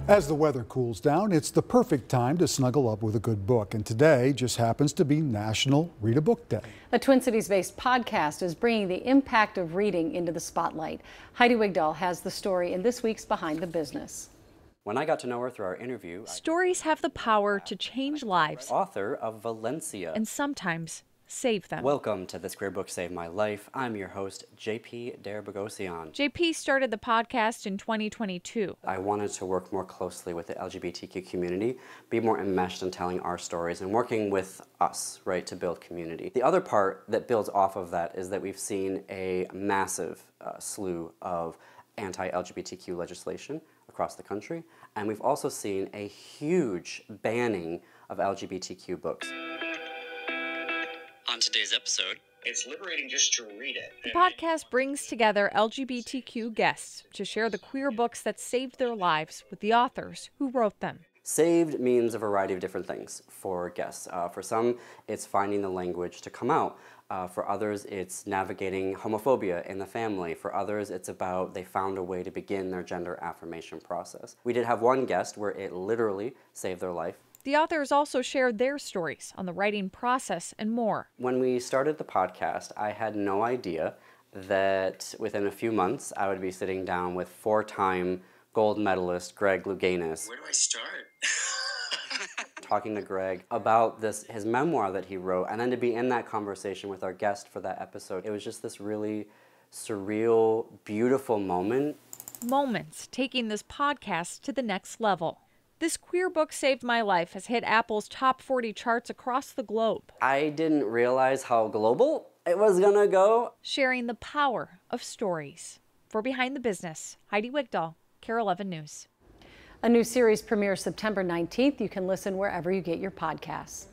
As the weather cools down, it's the perfect time to snuggle up with a good book. And today just happens to be National Read a Book Day. A Twin Cities-based podcast is bringing the impact of reading into the spotlight. Heidi Wigdahl has the story in this week's Behind the Business. When I got to know her through our interview, stories have the power to change lives. Author of Valencia. And sometimes save them. Welcome to This Queer Book Saved My Life. I'm your host, JP Darabogossian. JP started the podcast in 2022. I wanted to work more closely with the LGBTQ community, be more enmeshed in telling our stories and working with us, right, to build community. The other part that builds off of that is that we've seen a massive slew of anti-LGBTQ legislation across the country, and we've also seen a huge banning of LGBTQ books. On today's episode, it's liberating just to read it. The podcast brings together LGBTQ guests to share the queer books that saved their lives with the authors who wrote them. Saved means a variety of different things for guests. For some, it's finding the language to come out. For others, it's navigating homophobia in the family. For others, it's about they found a way to begin their gender affirmation process. We did have one guest where it literally saved their life. The authors also shared their stories on the writing process and more. When we started the podcast, I had no idea that within a few months, I would be sitting down with four-time gold medalist Greg Louganis. Where do I start? Talking to Greg about his memoir that he wrote, and then to be in that conversation with our guest for that episode. It was just this really surreal, beautiful moment. Moments taking this podcast to the next level. This queer book saved my life has hit Apple's top 40 charts across the globe. I didn't realize how global it was gonna go. Sharing the power of stories. For Behind the Business, Heidi Wigdahl, KARE 11 News. A new series premieres September 19th. You can listen wherever you get your podcasts.